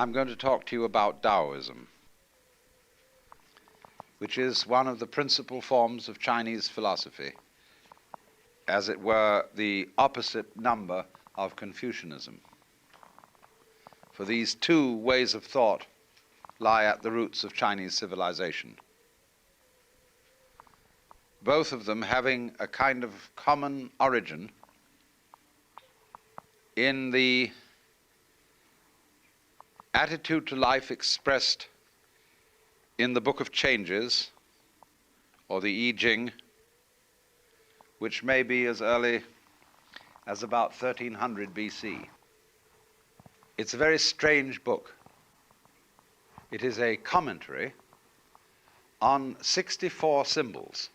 I'm going to talk to you about Taoism, which is one of the principal forms of Chinese philosophy, as it were the opposite number of Confucianism. For these two ways of thought lie at the roots of Chinese civilization, both of them having a kind of common origin in the attitude to life expressed in the Book of Changes, or the I Ching, which may be as early as about 1300 BC. It's a very strange book. It is a commentary on 64 symbols,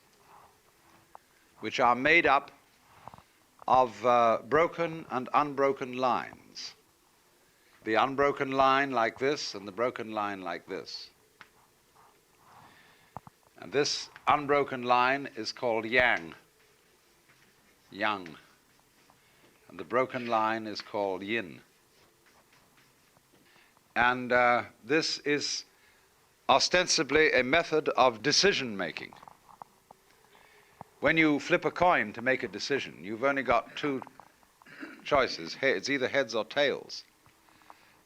which are made up of broken and unbroken lines. The unbroken line like this, and the broken line like this. And this unbroken line is called Yang, Yang. And the broken line is called Yin. And this is ostensibly a method of decision-making. When you flip a coin to make a decision, you've only got two choices. It's either heads or tails.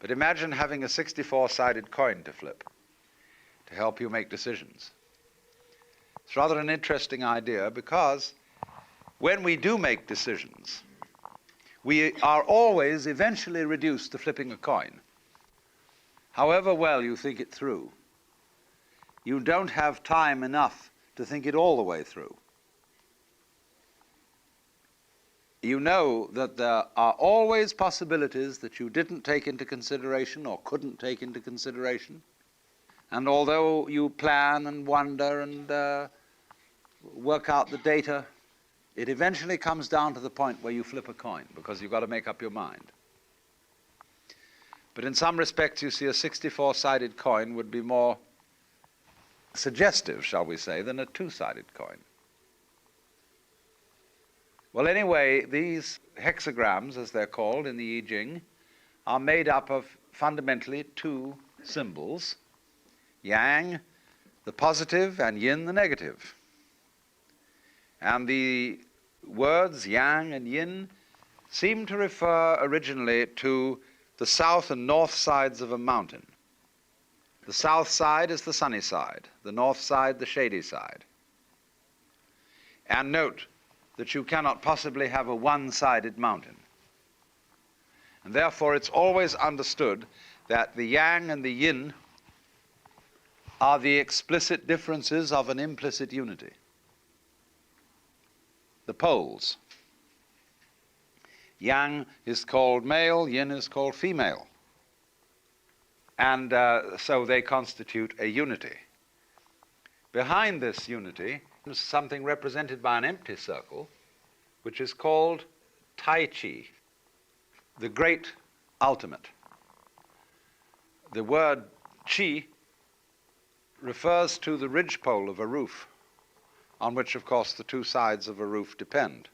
But imagine having a 64-sided coin to flip to help you make decisions. It's rather an interesting idea, because when we do make decisions, we are always eventually reduced to flipping a coin. However well you think it through, you don't have time enough to think it all the way through. You know that there are always possibilities that you didn't take into consideration or couldn't take into consideration. And although you plan and wonder and work out the data, it eventually comes down to the point where you flip a coin, because you've got to make up your mind. But in some respects, you see, a 64-sided coin would be more suggestive, shall we say, than a two-sided coin. Well, anyway, these hexagrams, as they're called in the I Ching, are made up of fundamentally two symbols: Yang, the positive, and Yin, the negative. And the words Yang and Yin seem to refer originally to the south and north sides of a mountain. The south side is the sunny side, the north side the shady side. And note that you cannot possibly have a one-sided mountain. And therefore it's always understood that the Yang and the Yin are the explicit differences of an implicit unity. The poles. Yang is called male, Yin is called female. And so they constitute a unity. Behind this unity is something represented by an empty circle, which is called Tai Chi, the great ultimate. The word Chi refers to the ridgepole of a roof, on which, of course, the two sides of a roof depend,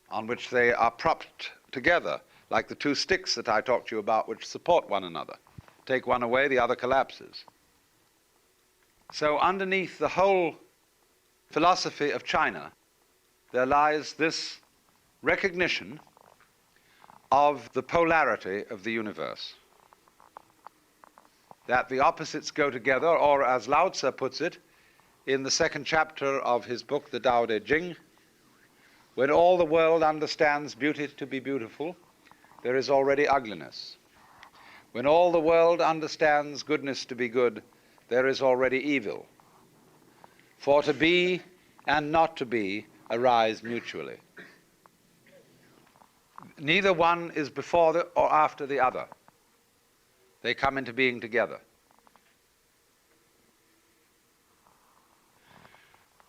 on which they are propped together, like the two sticks that I talked to you about, which support one another. Take one away, the other collapses. So underneath the whole philosophy of China, there lies this recognition of the polarity of the universe, that the opposites go together, or as Lao Tzu puts it in the second chapter of his book, the Tao Te Ching, when all the world understands beauty to be beautiful, there is already ugliness. When all the world understands goodness to be good, there is already evil. For to be and not to be arise mutually. Neither one is before or after the other. They come into being together.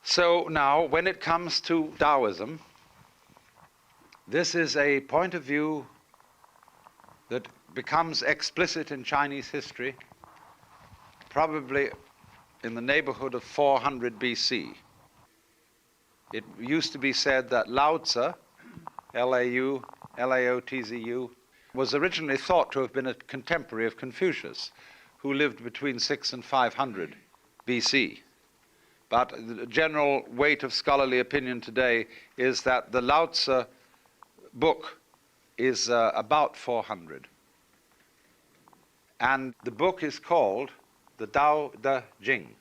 So now, when it comes to Taoism, this is a point of view that becomes explicit in Chinese history probably in the neighborhood of 400 BC. It used to be said that Lao Tzu, Laotzu, was originally thought to have been a contemporary of Confucius, who lived between 6 and 500 BC. But the general weight of scholarly opinion today is that the Lao Tzu book is about 400. And the book is called the Tao Te Ching,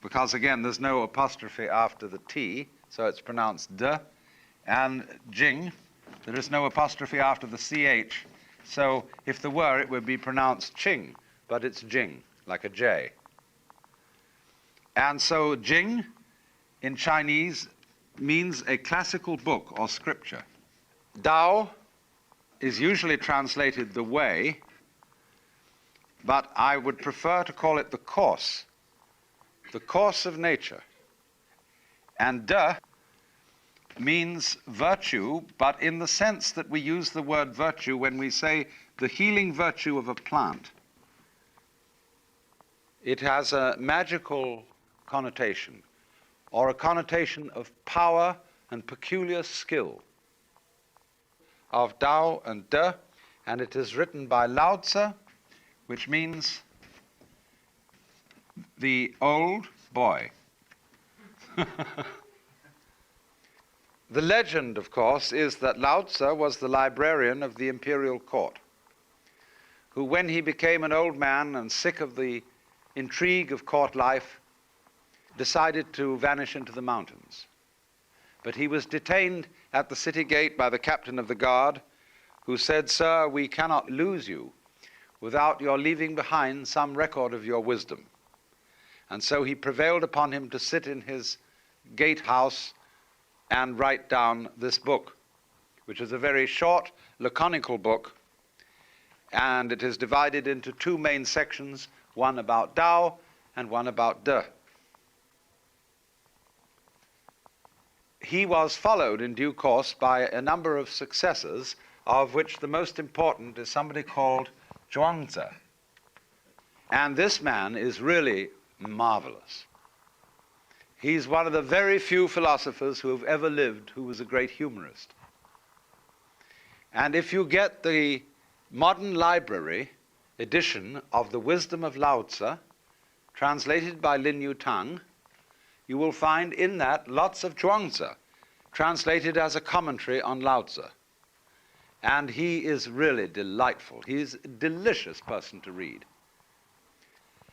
because again, there's no apostrophe after the T, so it's pronounced de, and Jing, there is no apostrophe after the CH, so if there were, it would be pronounced Ching, but it's Jing, like a J. And so Jing in Chinese means a classical book or scripture. Dao is usually translated the way, but I would prefer to call it the course of nature. And De means virtue, but in the sense that we use the word virtue when we say the healing virtue of a plant. It has a magical connotation, or a connotation of power and peculiar skill, of Tao and De, and it is written by Lao Tzu, which means the old boy. The legend, of course, is that Lao Tzu was the librarian of the imperial court, who, when he became an old man and sick of the intrigue of court life, decided to vanish into the mountains. But he was detained at the city gate by the captain of the guard, who said, "Sir, we cannot lose you without your leaving behind some record of your wisdom." And so he prevailed upon him to sit in his gatehouse and write down this book, which is a very short, laconical book, and it is divided into two main sections, one about Tao and one about De. He was followed in due course by a number of successors, of which the most important is somebody called Zhuangzi. And this man is really marvelous. He's one of the very few philosophers who have ever lived who was a great humorist. And if you get the modern library edition of The Wisdom of Lao Tzu, translated by Lin Yutang, you will find in that lots of Zhuangzi, translated as a commentary on Lao Tzu. And he is really delightful. He's a delicious person to read,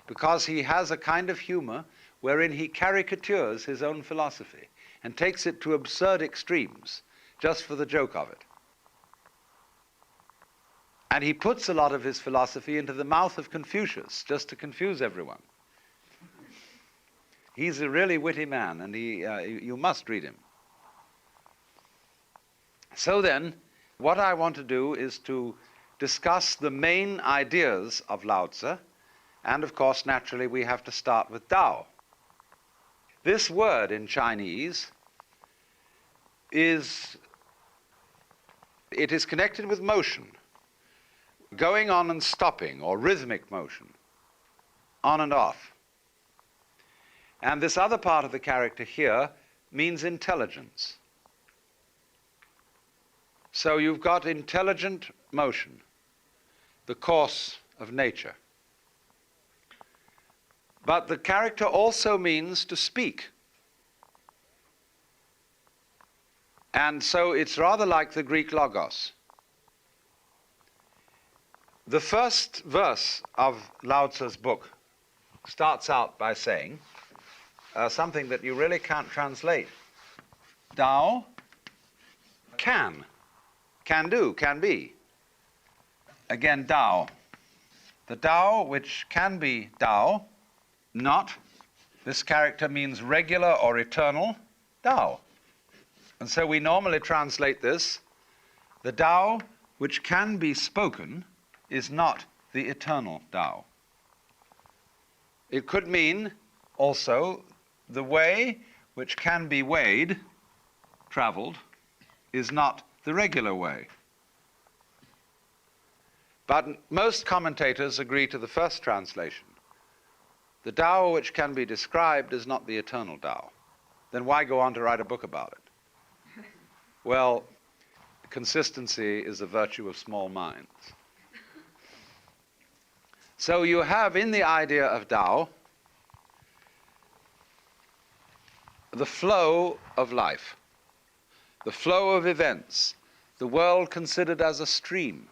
because he has a kind of humor wherein he caricatures his own philosophy and takes it to absurd extremes just for the joke of it. And he puts a lot of his philosophy into the mouth of Confucius just to confuse everyone. He's a really witty man, and you must read him. So then, what I want to do is to discuss the main ideas of Lao Tzu, and of course, naturally, we have to start with Tao. This word in Chinese is connected with motion, going on and stopping, or rhythmic motion, on and off. And this other part of the character here means intelligence. So you've got intelligent motion, the course of nature. But the character also means to speak. And so it's rather like the Greek logos. The first verse of Lao Tzu's book starts out by saying something that you really can't translate. Tao can do, can be. Again, Tao. The Tao which can be Tao, not. This character means regular or eternal, Tao. And so we normally translate this, the Tao which can be spoken is not the eternal Tao. It could mean also the way which can be weighed, traveled, is not the regular way. But most commentators agree to the first translation. The Tao which can be described is not the eternal Tao. Then why go on to write a book about it? Well, consistency is a virtue of small minds. So you have in the idea of Tao the flow of life, the flow of events, the world considered as a stream.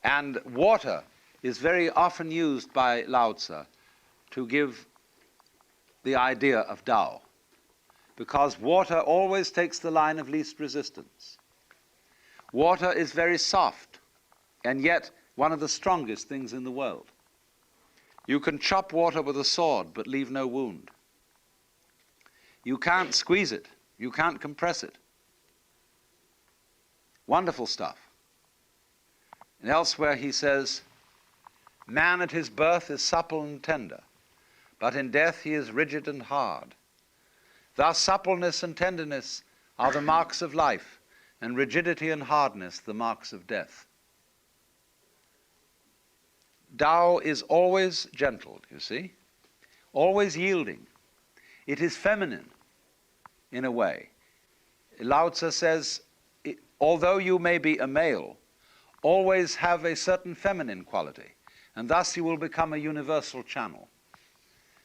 And water is very often used by Lao Tzu to give the idea of Tao, because water always takes the line of least resistance. Water is very soft, and yet one of the strongest things in the world. You can chop water with a sword, but leave no wound. You can't squeeze it. You can't compress it. Wonderful stuff. And elsewhere he says, man at his birth is supple and tender, but in death he is rigid and hard. Thus suppleness and tenderness are the marks of life, and rigidity and hardness the marks of death. Tao is always gentle, you see, always yielding. It is feminine in a way. Lao Tzu says, although you may be a male, always have a certain feminine quality, and thus you will become a universal channel.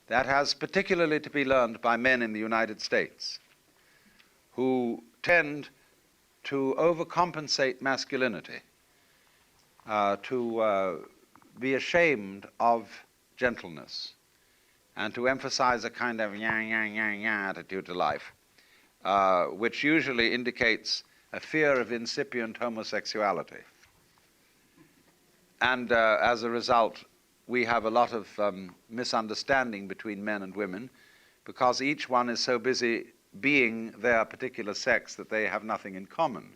That has particularly to be learned by men in the United States, who tend to overcompensate masculinity, to be ashamed of gentleness, and to emphasize a kind of attitude to life, which usually indicates a fear of incipient homosexuality. And as a result, we have a lot of misunderstanding between men and women, because each one is so busy being their particular sex that they have nothing in common.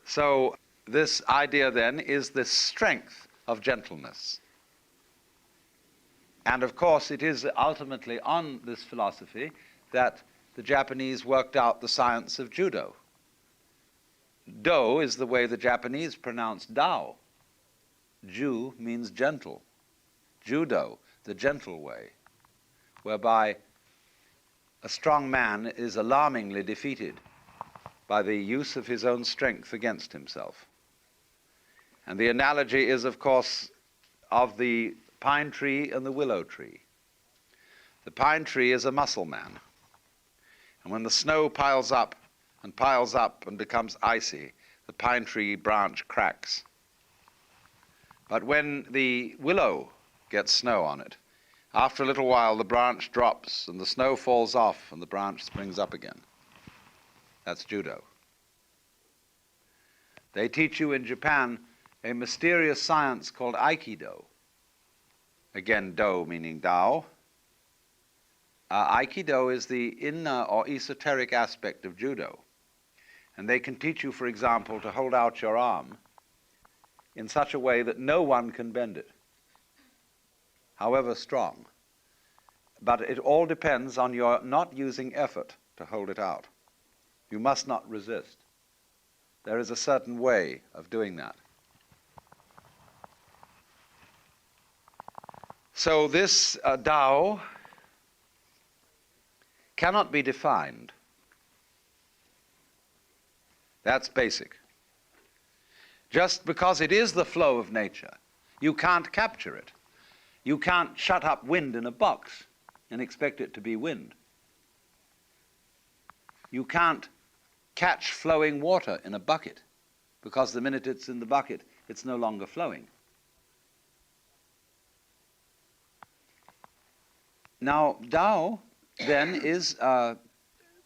So this idea then is the strength of gentleness. And of course it is ultimately on this philosophy that the Japanese worked out the science of judo. Do is the way the Japanese pronounce Dao. Ju means gentle. Judo, the gentle way, whereby a strong man is alarmingly defeated by the use of his own strength against himself. And the analogy is, of course, of the pine tree and the willow tree. The pine tree is a muscle man. And when the snow piles up and becomes icy, the pine tree branch cracks. But when the willow gets snow on it, after a little while the branch drops and the snow falls off and the branch springs up again. That's judo. They teach you in Japan a mysterious science called Aikido. Again, do meaning Tao. Aikido is the inner or esoteric aspect of judo. And they can teach you, for example, to hold out your arm in such a way that no one can bend it, however strong. But it all depends on your not using effort to hold it out. You must not resist. There is a certain way of doing that. So this Tao cannot be defined. That's basic. Just because it is the flow of nature, you can't capture it. You can't shut up wind in a box and expect it to be wind. You can't catch flowing water in a bucket, because the minute it's in the bucket, it's no longer flowing. Now, Tao then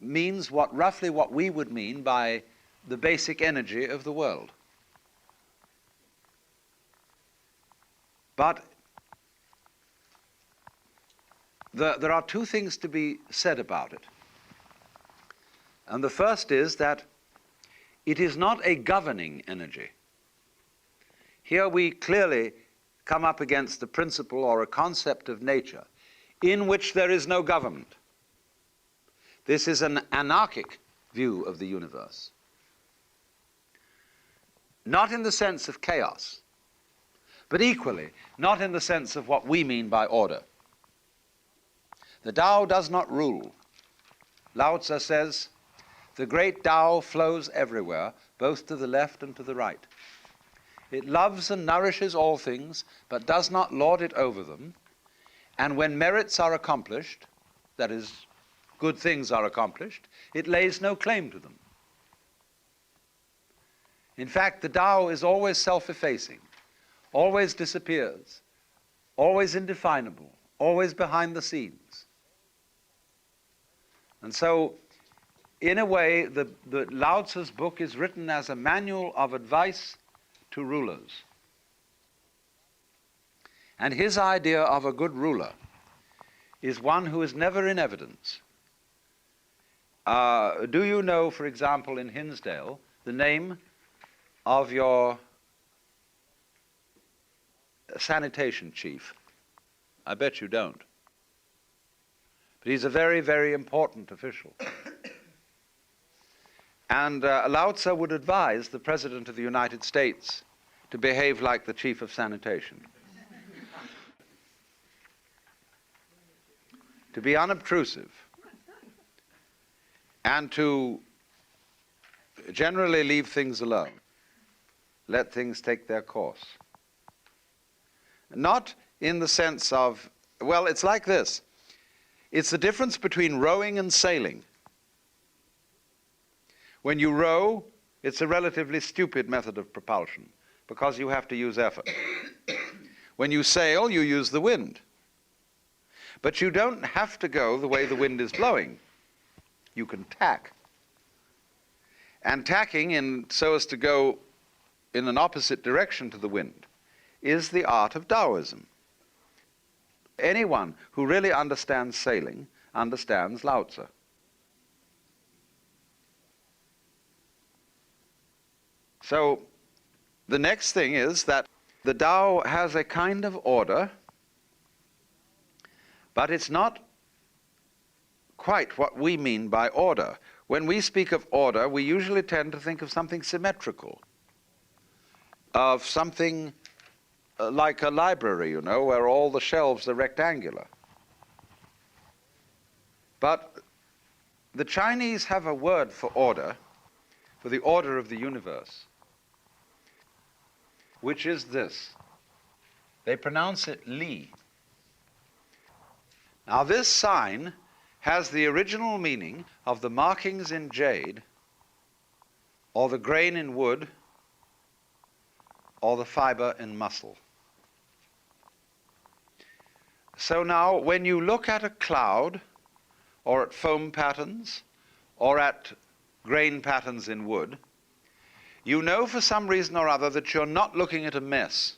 means roughly what we would mean by the basic energy of the world. But there are two things to be said about it. And the first is that it is not a governing energy. Here we clearly come up against the principle or a concept of nature in which there is no government. This is an anarchic view of the universe. Not in the sense of chaos, but equally not in the sense of what we mean by order. The Tao does not rule. Lao Tzu says, The great Tao flows everywhere, both to the left and to the right. It loves and nourishes all things, but does not lord it over them. And when merits are accomplished, that is, good things are accomplished, it lays no claim to them. In fact, the Tao is always self-effacing, always disappears, always indefinable, always behind the scenes. And so, in a way, the Lao Tzu's book is written as a manual of advice to rulers. And his idea of a good ruler is one who is never in evidence. Do you know, for example, in Hinsdale, the name of your sanitation chief? I bet you don't. But he's a very, very important official. And Lao Tzu would advise the President of the United States to behave like the chief of sanitation. To be unobtrusive and to generally leave things alone. Let things take their course. Not in the sense of, well, it's like this. It's the difference between rowing and sailing. When you row, it's a relatively stupid method of propulsion because you have to use effort. When you sail, you use the wind. But you don't have to go the way the wind is blowing. You can tack. And tacking so as to go in an opposite direction to the wind is the art of Taoism. Anyone who really understands sailing understands Lao Tzu. So the next thing is that the Tao has a kind of order, but it's not quite what we mean by order. When we speak of order, we usually tend to think of something symmetrical, of something like a library, you know, where all the shelves are rectangular. But the Chinese have a word for order, for the order of the universe, which is this. They pronounce it Li. Now this sign has the original meaning of the markings in jade, or the grain in wood, or the fiber in muscle. So now, when you look at a cloud, or at foam patterns, or at grain patterns in wood, you know for some reason or other that you're not looking at a mess.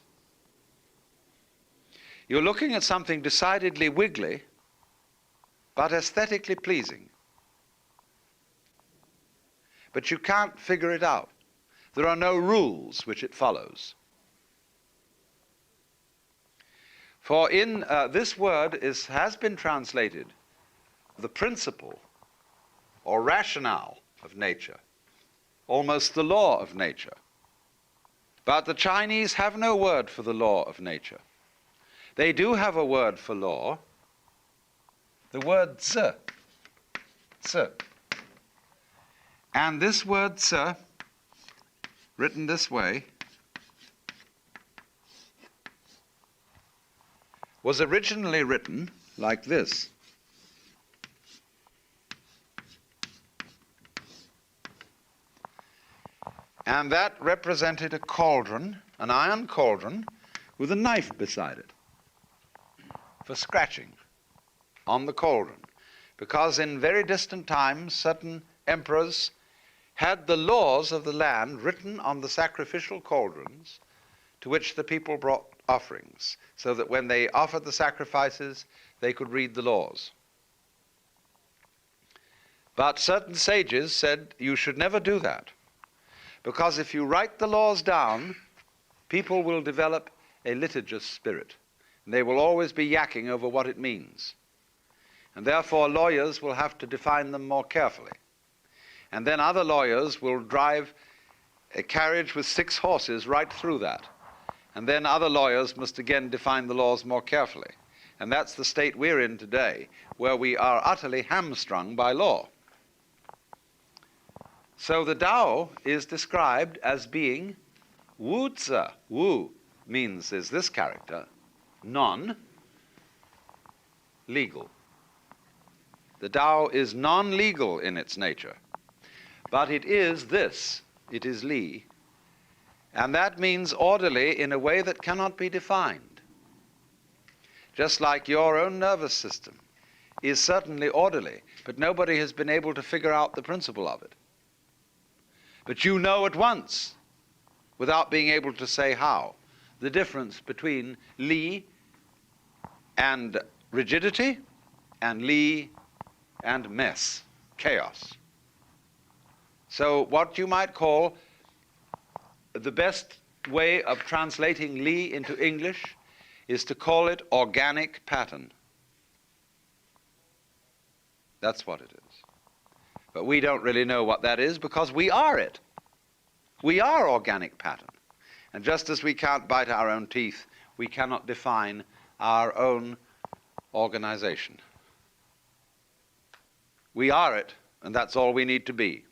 You're looking at something decidedly wiggly, but aesthetically pleasing. But you can't figure it out. There are no rules which it follows. For in this word has been translated the principle or rationale of nature, almost the law of nature. But the Chinese have no word for the law of nature. They do have a word for law, the word zi, zi. And this word zi, written this way, was originally written like this. And that represented a cauldron, an iron cauldron, with a knife beside it for scratching on the cauldron. Because in very distant times, certain emperors had the laws of the land written on the sacrificial cauldrons to which the people brought offerings, so that when they offered the sacrifices, they could read the laws. But certain sages said you should never do that, because if you write the laws down, people will develop a litigious spirit, and they will always be yakking over what it means. And therefore lawyers will have to define them more carefully. And then other lawyers will drive a carriage with 6 horses right through that. And then other lawyers must again define the laws more carefully. And that's the state we're in today, where we are utterly hamstrung by law. So the Tao is described as being Wu Zi. Wu means is this character, non-legal. The Tao is non-legal in its nature, but it is this, it is Li, and that means orderly in a way that cannot be defined. Just like your own nervous system is certainly orderly, but nobody has been able to figure out the principle of it. But you know at once, without being able to say how, the difference between Li and rigidity and Li and mess, chaos. So what you might call the best way of translating Li into English is to call it organic pattern. That's what it is. But we don't really know what that is because we are it. We are organic pattern. And just as we can't bite our own teeth, we cannot define our own organization. We are it, and that's all we need to be,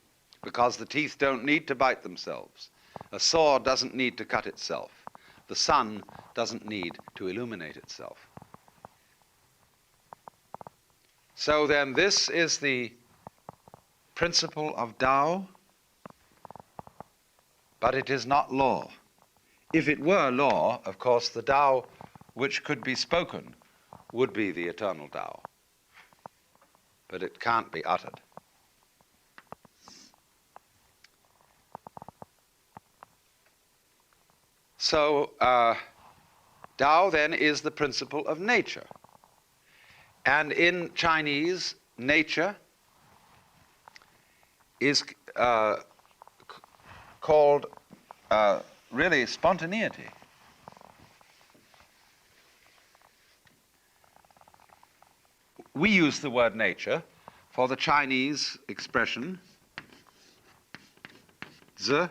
because the teeth don't need to bite themselves. A saw doesn't need to cut itself. The sun doesn't need to illuminate itself. So then this is the principle of Tao, but it is not law. If it were law, of course, the Tao which could be spoken would be the eternal Tao. But it can't be uttered. So Tao then is the principle of nature. And in Chinese, nature is called really spontaneity. We use the word nature for the Chinese expression zi,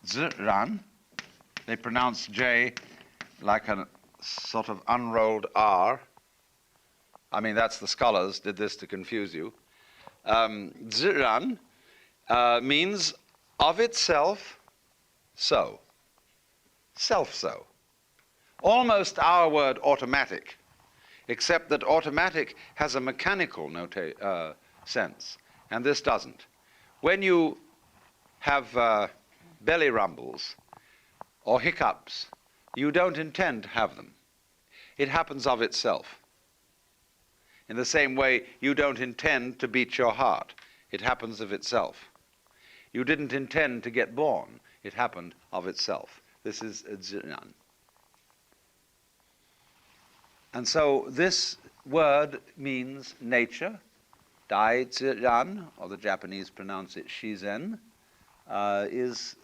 ziran. They pronounce J like a sort of unrolled R. I mean, that's the scholars did this to confuse you. Ziran means of itself so. Self-so. Almost our word automatic, except that automatic has a mechanical sense, and this doesn't. When you have belly rumbles or hiccups, you don't intend to have them. It happens of itself. In the same way, you don't intend to beat your heart. It happens of itself. You didn't intend to get born. It happened of itself. This is ziran. And so this word means nature. Dai ziran, or the Japanese pronounce it shizen, is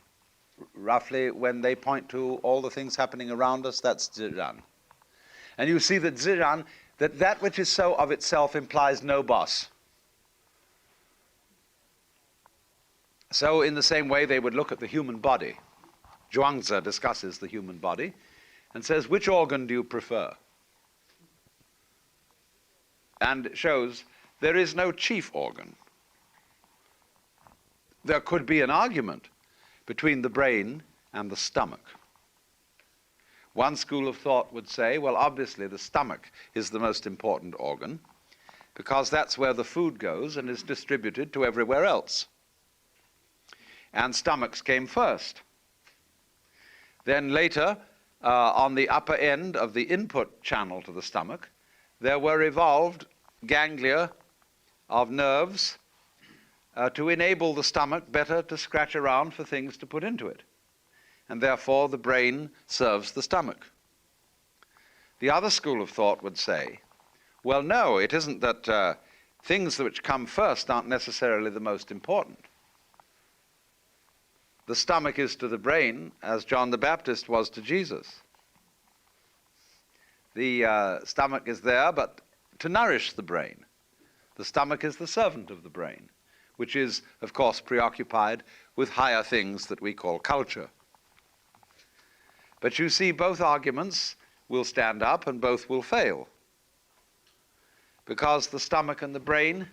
roughly when they point to all the things happening around us, that's ziran. And you see that ziran, that which is so of itself implies no boss. So in the same way they would look at the human body. Zhuangzi discusses the human body and says, which organ do you prefer? And shows there is no chief organ. There could be an argument between the brain and the stomach. One school of thought would say, well, obviously the stomach is the most important organ because that's where the food goes and is distributed to everywhere else. And stomachs came first. Then later, on the upper end of the input channel to the stomach, there were evolved ganglia of nerves to enable the stomach better to scratch around for things to put into it. And therefore the brain serves the stomach. The other school of thought would say, well, no, it isn't that things which come first aren't necessarily the most important. The stomach is to the brain as John the Baptist was to Jesus. The stomach is there, but to nourish the brain. The stomach is the servant of the brain, which is, of course, preoccupied with higher things that we call culture. But you see, both arguments will stand up and both will fail. because the stomach and the brain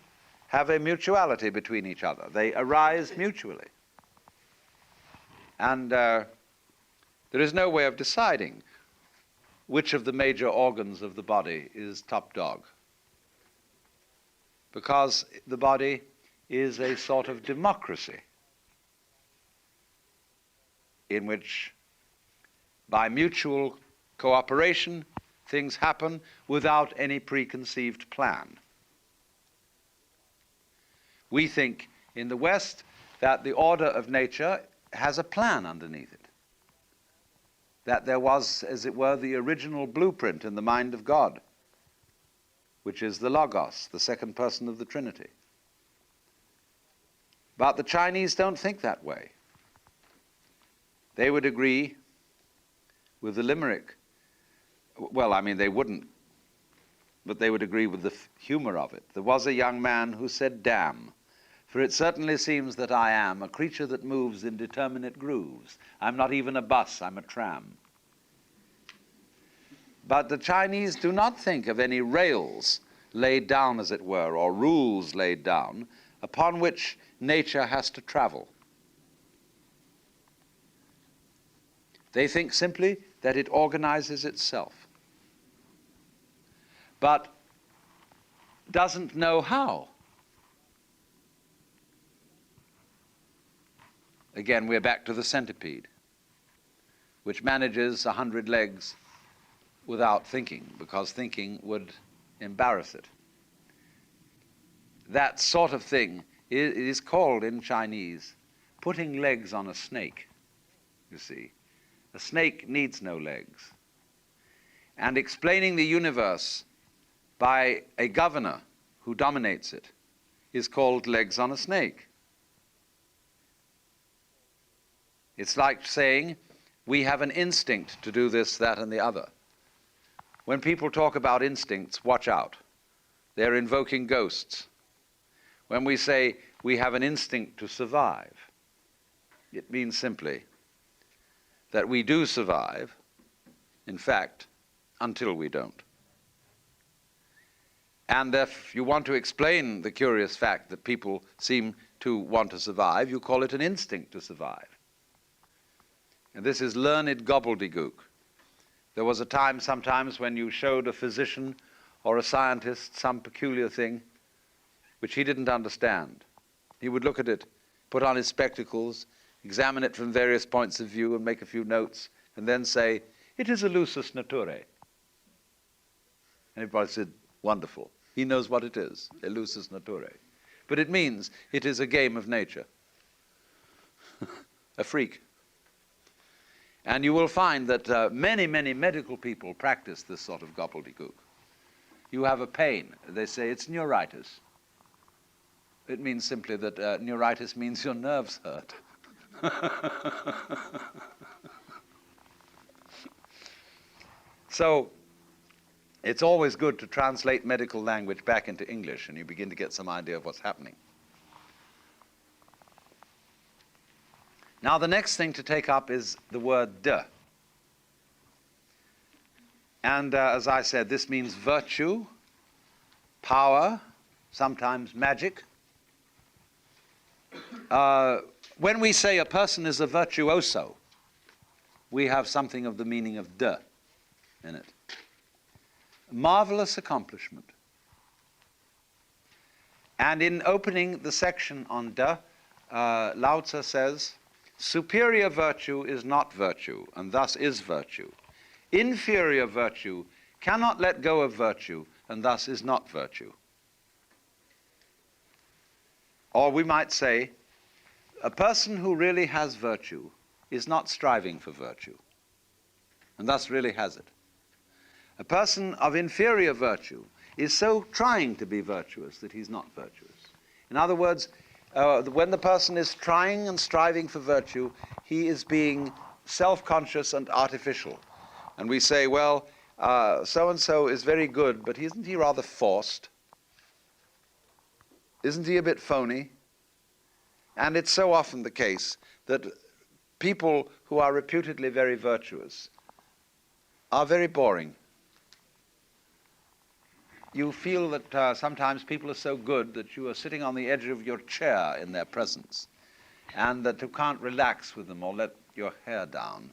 have a mutuality between each other. They arise mutually. And there is no way of deciding which of the major organs of the body is top dog, because the body is a sort of democracy in which, by mutual cooperation, things happen without any preconceived plan. We think in the West that the order of nature has a plan underneath it, that there was, as it were, the original blueprint in the mind of God, which is the Logos, the second person of the Trinity. But the Chinese don't think that way. They would agree with the limerick. Well, I mean, they wouldn't, but they would agree with the humor of it. There was a young man who said, "Damn, for it certainly seems that I am a creature that moves in determinate grooves. I'm not even a bus, I'm a tram." But the Chinese do not think of any rails laid down, as it were, or rules laid down upon which nature has to travel. They think simply that it organizes itself, but doesn't know how. Again, we're back to the centipede, which manages 100 legs without thinking, because thinking would embarrass it. That sort of thing is called in Chinese putting legs on a snake, you see. A snake needs no legs. And explaining the universe by a governor who dominates it is called legs on a snake. It's like saying we have an instinct to do this, that, and the other. When people talk about instincts, watch out. They're invoking ghosts. When we say we have an instinct to survive, it means simply that we do survive, in fact, until we don't. And if you want to explain the curious fact that people seem to want to survive, you call it an instinct to survive. And this is learned gobbledygook. There was a time sometimes when you showed a physician or a scientist some peculiar thing which he didn't understand. He would look at it, put on his spectacles, examine it from various points of view and make a few notes, and then say, "It is a lusus naturae." And everybody said, "Wonderful. He knows what it is, a lusus naturae." But it means it is a game of nature, a freak. And you will find that many, many medical people practice this sort of gobbledygook. You have a pain. They say it's neuritis. It means simply that neuritis means your nerves hurt. So it's always good to translate medical language back into English, and you begin to get some idea of what's happening. Now, the next thing to take up is the word de. And as I said, this means virtue, power, sometimes magic. When we say a person is a virtuoso, we have something of the meaning of de in it. Marvelous accomplishment. And in opening the section on de, Lao Tzu says, "Superior virtue is not virtue, and thus is virtue. Inferior virtue cannot let go of virtue, and thus is not virtue." Or we might say, a person who really has virtue is not striving for virtue, and thus really has it. A person of inferior virtue is so trying to be virtuous that he's not virtuous. In other words, when the person is trying and striving for virtue, he is being self-conscious and artificial. And we say, well, so-and-so is very good, but isn't he rather forced? Isn't he a bit phony? And it's so often the case that people who are reputedly very virtuous are very boring. you feel that sometimes people are so good that you are sitting on the edge of your chair in their presence, and that you can't relax with them or let your hair down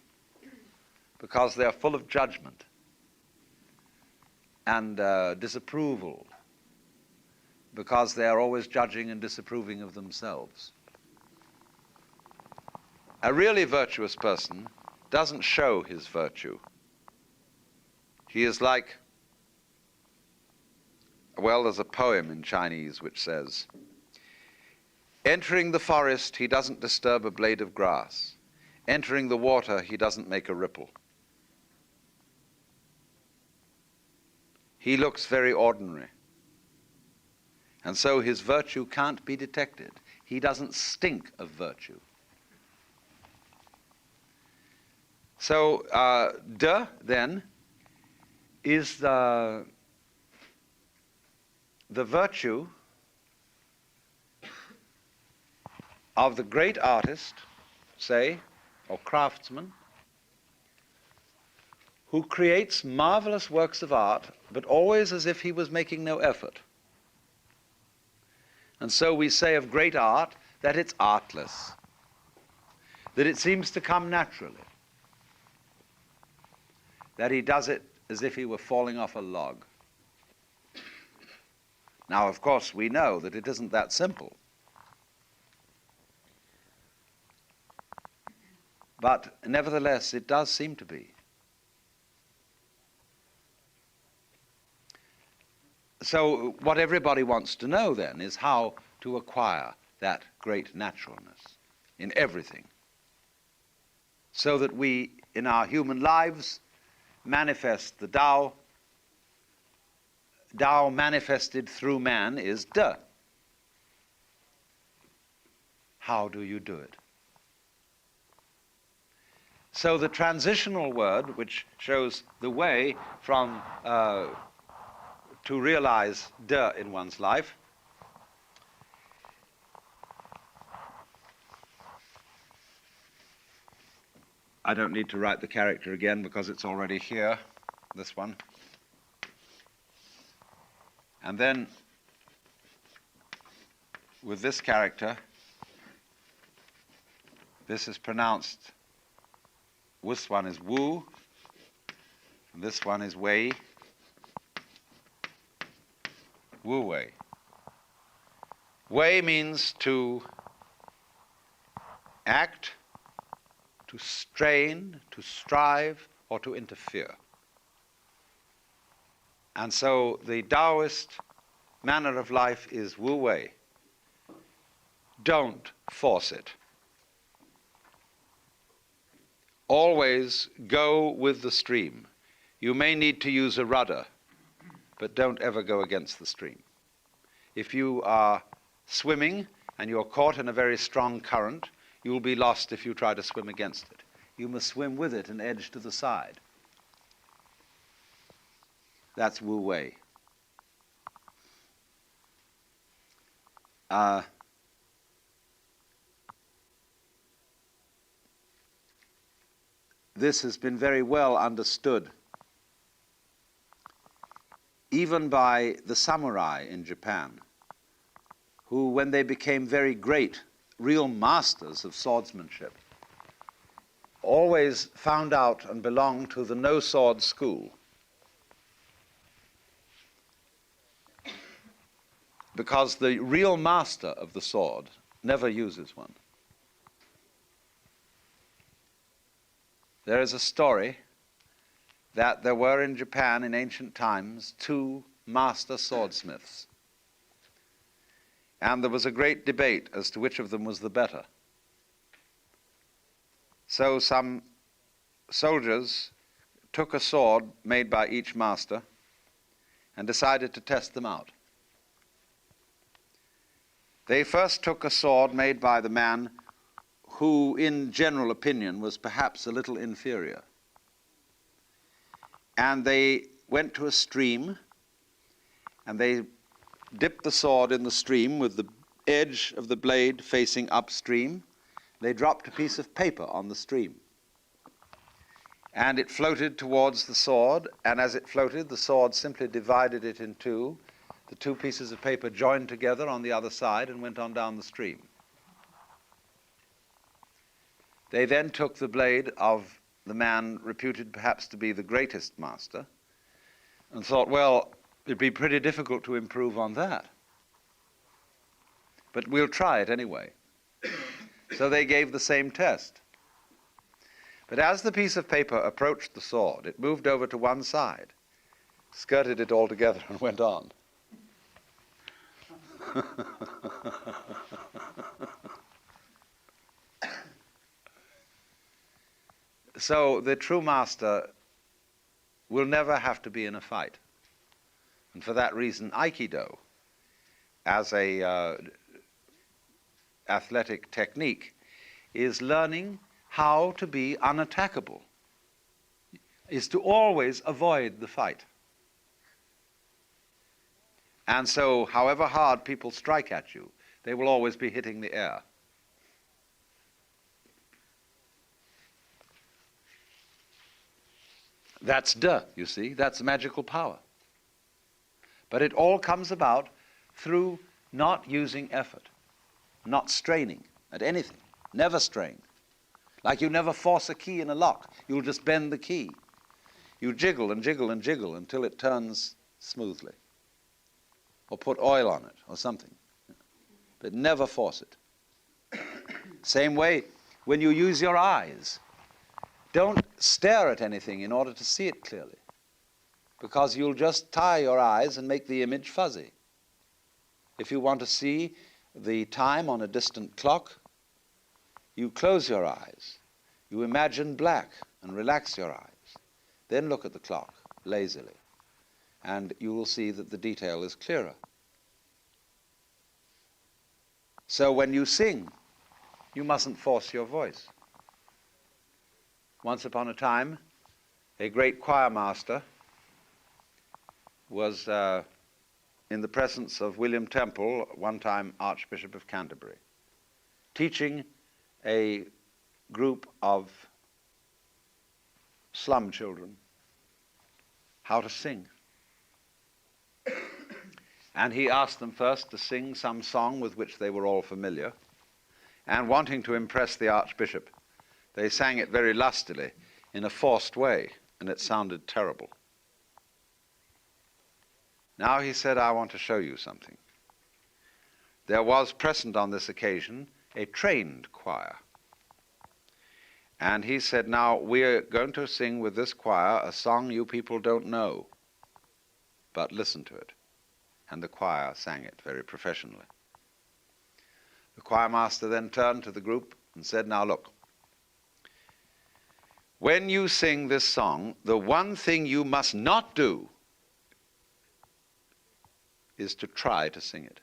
because they're full of judgment and disapproval, because they are always judging and disapproving of themselves. A really virtuous person doesn't show his virtue. He is like, well, there's a poem in Chinese which says, entering the forest, he doesn't disturb a blade of grass. Entering the water, he doesn't make a ripple. He looks very ordinary. And so his virtue can't be detected. He doesn't stink of virtue. So, de, then, is the virtue of the great artist, say, or craftsman, who creates marvelous works of art, but always as if he was making no effort. And so we say of great art that it's artless, that it seems to come naturally, that he does it as if he were falling off a log. Now, of course, we know that it isn't that simple. But nevertheless, it does seem to be. So what everybody wants to know then is how to acquire that great naturalness in everything, so that we, in our human lives, manifest the Tao. Tao manifested through man is De. How do you do it? So the transitional word, which shows the way from to realize De in one's life, I don't need to write the character again because it's already here, this one. And then with this character, this is pronounced, this one is Wu, and this one is Wei, Wu Wei. Wei means to act, to strain, to strive, or to interfere. And so the Taoist manner of life is Wu Wei. Don't force it. Always go with the stream. You may need to use a rudder, but don't ever go against the stream. If you are swimming and you're caught in a very strong current, you'll be lost if you try to swim against it. You must swim with it and edge to the side. That's Wu Wei. This has been very well understood even by the samurai in Japan, who, when they became very great, real masters of swordsmanship, always found out and belonged to the no-sword school. Because the real master of the sword never uses one. There is a story that there were in Japan in ancient times 2 master swordsmiths. And there was a great debate as to which of them was the better. So some soldiers took a sword made by each master and decided to test them out. They first took a sword made by the man who, in general opinion, was perhaps a little inferior. And they went to a stream, and they dipped the sword in the stream with the edge of the blade facing upstream. They dropped a piece of paper on the stream. And it floated towards the sword, and as it floated, the sword simply divided it in two. The two pieces of paper joined together on the other side and went on down the stream. They then took the blade of the man reputed perhaps to be the greatest master and thought, well, it'd be pretty difficult to improve on that. But we'll try it anyway. So they gave the same test. But as the piece of paper approached the sword, it moved over to one side, skirted it altogether, and went on. So the true master will never have to be in a fight. And for that reason, Aikido, as a athletic technique, is learning how to be unattackable, is to always avoid the fight. And so, however hard people strike at you, they will always be hitting the air. That's De, you see, that's magical power. But it all comes about through not using effort, not straining at anything, never strain. Like you never force a key in a lock, you'll just bend the key. You jiggle and jiggle and jiggle until it turns smoothly. Or put oil on it or something. But never force it. Same way when you use your eyes. Don't stare at anything in order to see it clearly, because you'll just tire your eyes and make the image fuzzy. If you want to see the time on a distant clock, you close your eyes, you imagine black and relax your eyes, then look at the clock lazily, and you will see that the detail is clearer. So when you sing, you mustn't force your voice. Once upon a time, a great choir master was in the presence of William Temple, one time Archbishop of Canterbury, teaching a group of slum children how to sing. And he asked them first to sing some song with which they were all familiar, and wanting to impress the Archbishop, they sang it very lustily in a forced way, and it sounded terrible. Now he said, I want to show you something. There was present on this occasion a trained choir. And he said, now we're going to sing with this choir a song you people don't know, but listen to it. And the choir sang it very professionally. The choir master then turned to the group and said, now look, when you sing this song, the one thing you must not do is to try to sing it.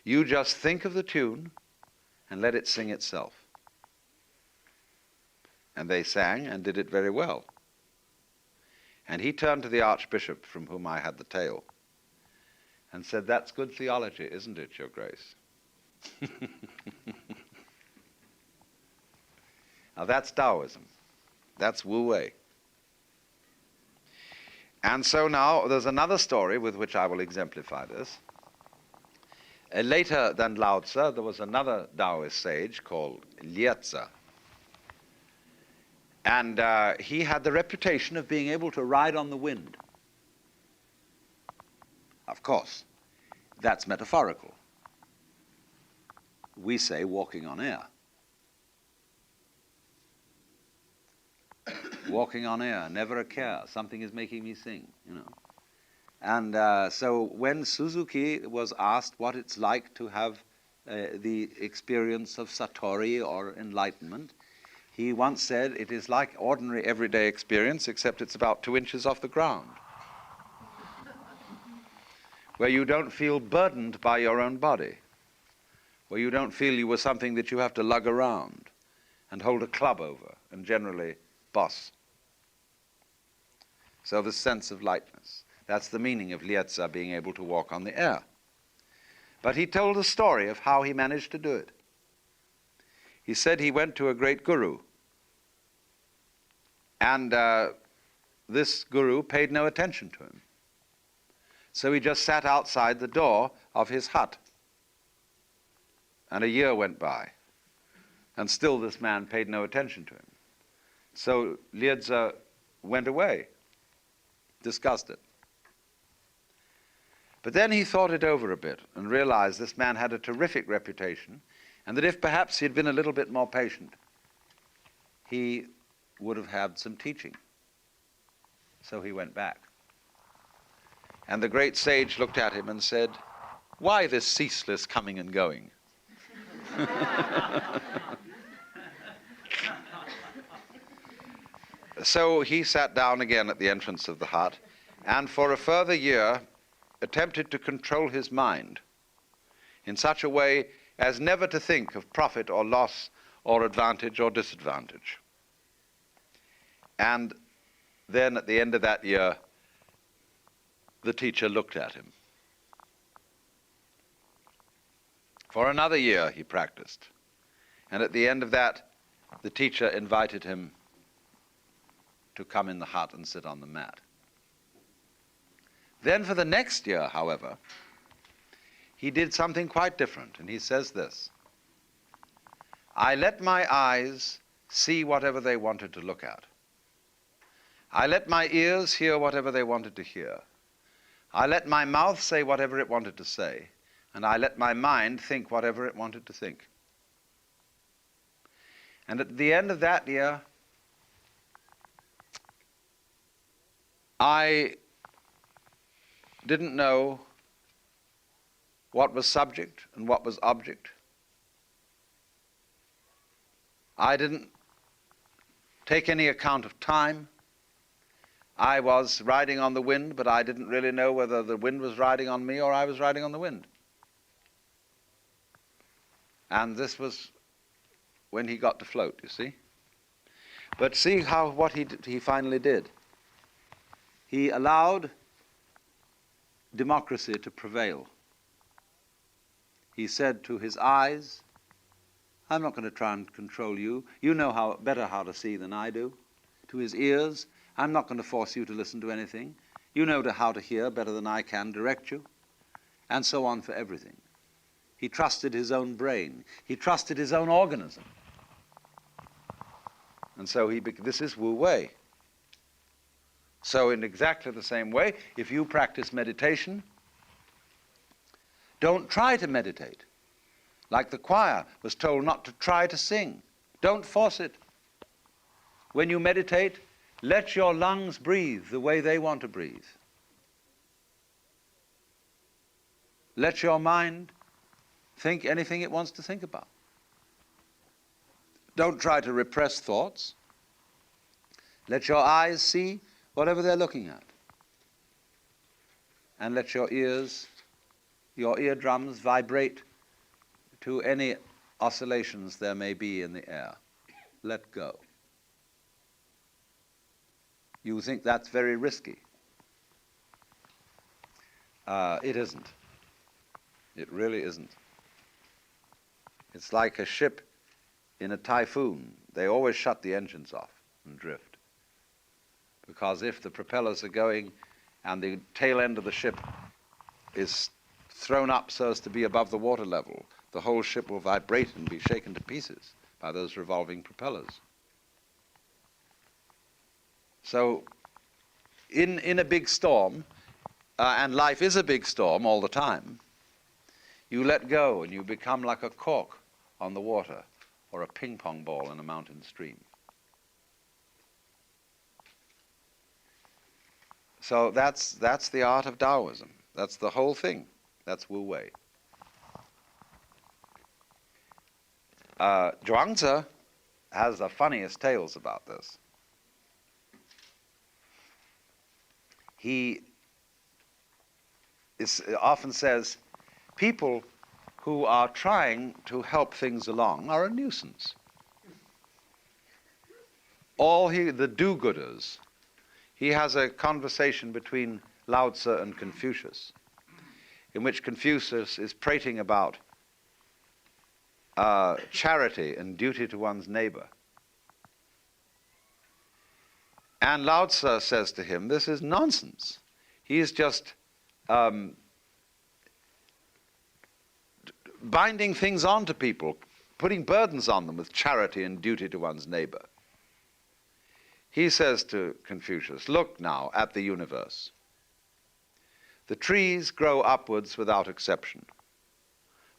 You just think of the tune and let it sing itself. And they sang and did it very well. And he turned to the Archbishop, from whom I had the tale, and said, that's good theology, isn't it, Your Grace? Now that's Taoism. That's Wu Wei. And so now there's another story with which I will exemplify this. Later than Lao Tzu, there was another Taoist sage called Liezi. And he had the reputation of being able to ride on the wind. Of course, that's metaphorical. We say walking on air. Walking on air, never a care. Something is making me sing, you know. And so when Suzuki was asked what it's like to have the experience of Satori or enlightenment, he once said, it is like ordinary everyday experience, except it's about 2 inches off the ground, where you don't feel burdened by your own body, where you don't feel you were something that you have to lug around and hold a club over and generally boss. So the sense of lightness. That's the meaning of Liezi being able to walk on the air. But he told a story of how he managed to do it. He said he went to a great guru And this guru paid no attention to him. So he just sat outside the door of his hut. And a year went by, and still this man paid no attention to him. So Liedza went away, disgusted. But then he thought it over a bit and realized this man had a terrific reputation, and that if perhaps he had been a little bit more patient, he would have had some teaching. So he went back. And the great sage looked at him and said, "Why this ceaseless coming and going?" So he sat down again at the entrance of the hut, and for a further year attempted to control his mind in such a way as never to think of profit or loss or advantage or disadvantage. And then at the end of that year, the teacher looked at him. For another year he practiced, and at the end of that, the teacher invited him to come in the hut and sit on the mat. Then for the next year, however, he did something quite different, and he says this: "I let my eyes see whatever they wanted to look at. I let my ears hear whatever they wanted to hear. I let my mouth say whatever it wanted to say, and I let my mind think whatever it wanted to think." And at the end of that year, I didn't know what was subject and what was object. I didn't take any account of time. I was riding on the wind, but I didn't really know whether the wind was riding on me or I was riding on the wind. And this was when he got to float, you see. But see what he finally did. He allowed democracy to prevail. He said to his eyes, "I'm not going to try and control you. You know better how to see than I do." To his ears, "I'm not going to force you to listen to anything. You know how to hear better than I can direct you." And so on for everything. He trusted his own brain. He trusted his own organism. And so this is Wu Wei. So in exactly the same way, if you practice meditation, don't try to meditate. Like the choir was told not to try to sing. Don't force it. When you meditate, let your lungs breathe the way they want to breathe. Let your mind think anything it wants to think about. Don't try to repress thoughts. Let your eyes see whatever they're looking at. And let your ears, your eardrums vibrate to any oscillations there may be in the air. Let go. You think that's very risky. It isn't. It really isn't. It's like a ship in a typhoon. They always shut the engines off and drift. Because if the propellers are going and the tail end of the ship is thrown up so as to be above the water level, the whole ship will vibrate and be shaken to pieces by those revolving propellers. So in a big storm, and life is a big storm all the time, you let go and you become like a cork on the water or a ping pong ball in a mountain stream. So that's the art of Taoism. That's the whole thing. That's Wu Wei. Zhuangzi has the funniest tales about this. He often says, people who are trying to help things along are a nuisance. The do-gooders. He has a conversation between Lao Tzu and Confucius, in which Confucius is prating about charity and duty to one's neighbor. And Lao Tzu says to him, this is nonsense. He is just binding things on to people, putting burdens on them with charity and duty to one's neighbor. He says to Confucius, look now at the universe. The trees grow upwards without exception.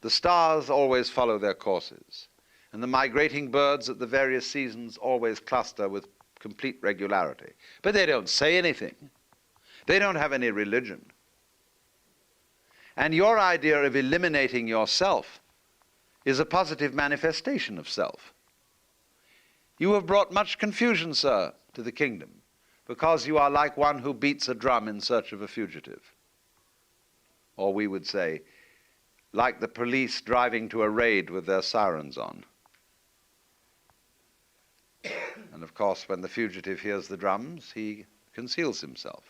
The stars always follow their courses, and the migrating birds at the various seasons always cluster with complete regularity. But they don't say anything. They don't have any religion. And your idea of eliminating yourself is a positive manifestation of self. You have brought much confusion, sir, to the kingdom, because you are like one who beats a drum in search of a fugitive. Or we would say, like the police driving to a raid with their sirens on. And of course, when the fugitive hears the drums, he conceals himself.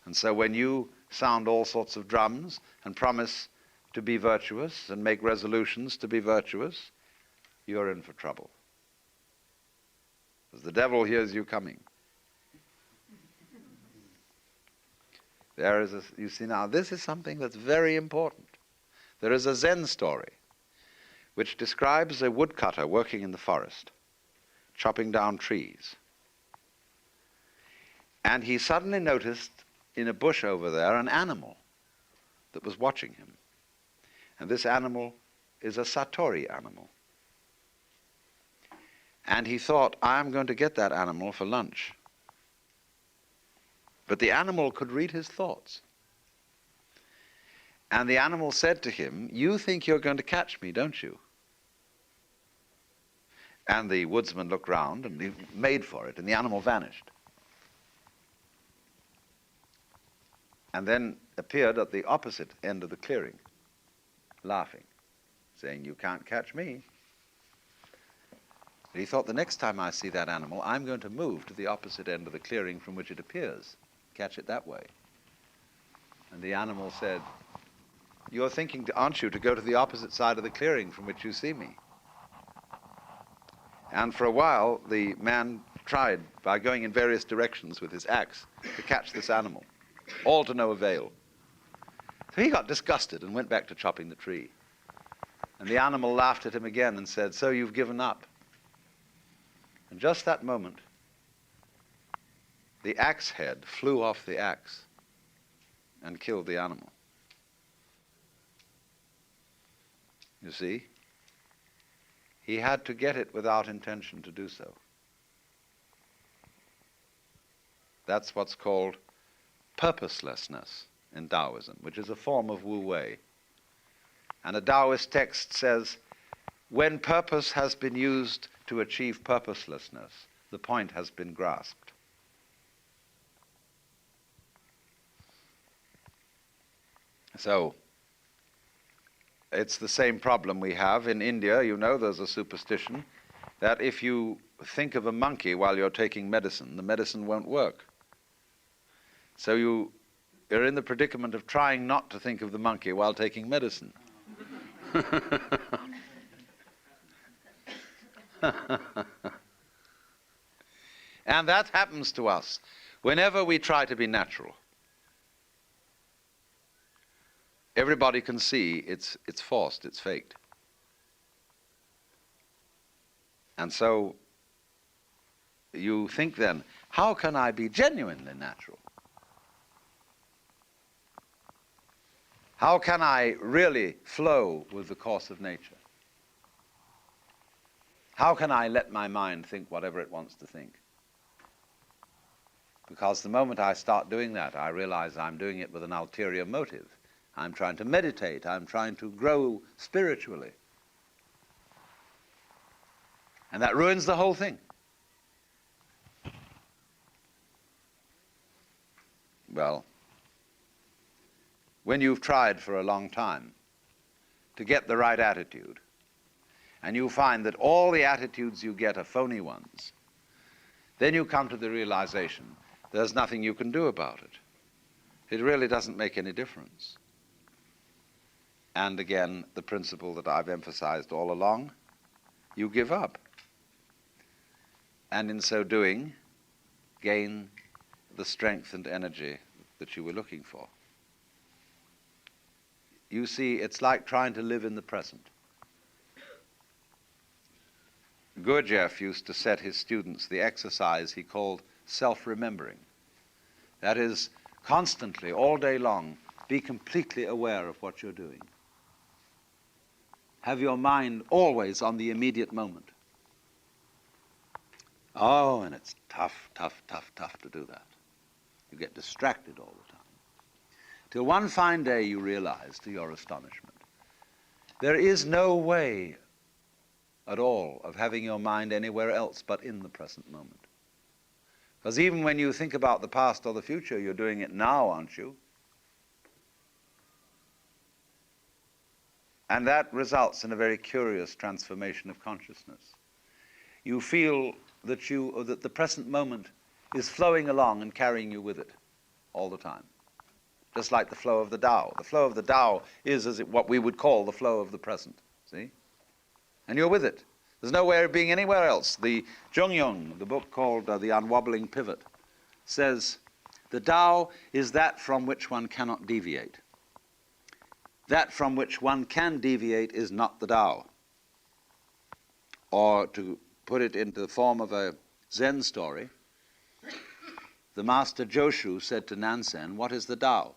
And so when you sound all sorts of drums and promise to be virtuous and make resolutions to be virtuous, you're in for trouble. Because the devil hears you coming. You see now, this is something that's very important. There is a Zen story which describes a woodcutter working in the forest, chopping down trees. And he suddenly noticed in a bush over there an animal that was watching him. And this animal is a Satori animal. And he thought, I'm going to get that animal for lunch. But the animal could read his thoughts. And the animal said to him, you think you're going to catch me, don't you? And the woodsman looked round and he made for it, and the animal vanished. And then appeared at the opposite end of the clearing, laughing, saying, you can't catch me. But he thought, the next time I see that animal, I'm going to move to the opposite end of the clearing from which it appears, catch it that way. And the animal said, you're thinking, aren't you, to go to the opposite side of the clearing from which you see me? And for a while, the man tried, by going in various directions with his axe, to catch this animal, all to no avail. So he got disgusted and went back to chopping the tree. And the animal laughed at him again and said, so you've given up. And just that moment, the axe head flew off the axe and killed the animal. You see? He had to get it without intention to do so. That's what's called purposelessness in Taoism, which is a form of Wu Wei. And a Taoist text says, when purpose has been used to achieve purposelessness, the point has been grasped. So, it's the same problem we have in India. You know, there's a superstition that if you think of a monkey while you're taking medicine, the medicine won't work. So you're in the predicament of trying not to think of the monkey while taking medicine. And that happens to us whenever we try to be natural. Everybody can see it's forced, it's faked. And so you think then, how can I be genuinely natural? How can I really flow with the course of nature? How can I let my mind think whatever it wants to think? Because the moment I start doing that, I realize I'm doing it with an ulterior motive. I'm trying to meditate. I'm trying to grow spiritually. And that ruins the whole thing. Well, when you've tried for a long time to get the right attitude, and you find that all the attitudes you get are phony ones, then you come to the realization there's nothing you can do about it. It really doesn't make any difference. And again, the principle that I've emphasized all along, you give up. And in so doing, gain the strength and energy that you were looking for. You see, it's like trying to live in the present. Gurdjieff used to set his students the exercise he called self-remembering. That is, constantly, all day long, be completely aware of what you're doing. Have your mind always on the immediate moment. Oh, and it's tough to do that. You get distracted all the time. Till one fine day you realize, to your astonishment, there is no way at all of having your mind anywhere else but in the present moment. Because even when you think about the past or the future, you're doing it now, aren't you? And that results in a very curious transformation of consciousness. You feel that the present moment is flowing along and carrying you with it all the time. Just like the flow of the Tao. The flow of the Tao is what we would call the flow of the present. See? And you're with it. There's no way of being anywhere else. The Zhongyong, the book called The Unwobbling Pivot, says the Tao is that from which one cannot deviate. That from which one can deviate is not the Tao. Or to put it into the form of a Zen story, the master Joshu said to Nansen, "What is the Tao?"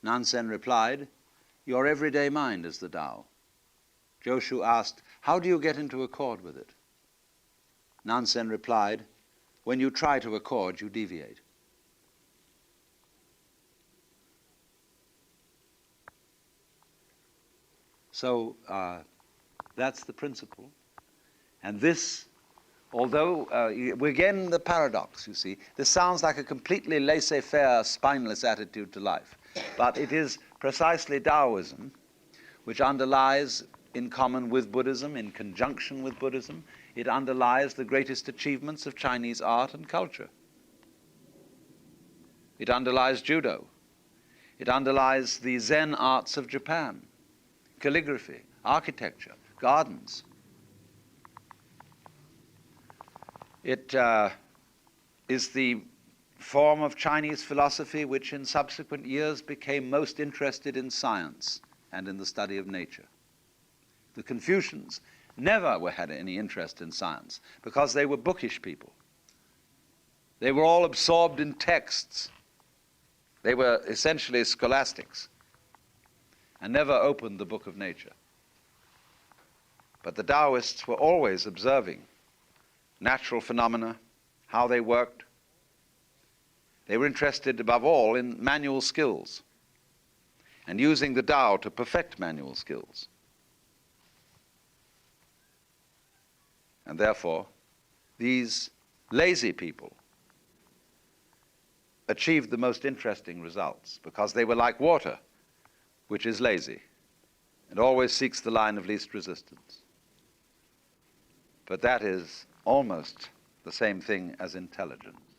Nansen replied, "Your everyday mind is the Tao." Joshu asked, "How do you get into accord with it?" Nansen replied, "When you try to accord, you deviate." So that's the principle. And this, although we're again the paradox, you see, this sounds like a completely laissez-faire, spineless attitude to life. But it is precisely Taoism which underlies, in common with Buddhism, in conjunction with Buddhism, it underlies the greatest achievements of Chinese art and culture. It underlies judo. It underlies the Zen arts of Japan, calligraphy, architecture, gardens. It is the form of Chinese philosophy which in subsequent years became most interested in science and in the study of nature. The Confucians never had any interest in science because they were bookish people. They were all absorbed in texts. They were essentially scholastics and never opened the book of nature. But the Taoists were always observing natural phenomena, how they worked. They were interested above all in manual skills and using the Tao to perfect manual skills. And therefore, these lazy people achieved the most interesting results because they were like water, which is lazy and always seeks the line of least resistance. But that is almost the same thing as intelligence.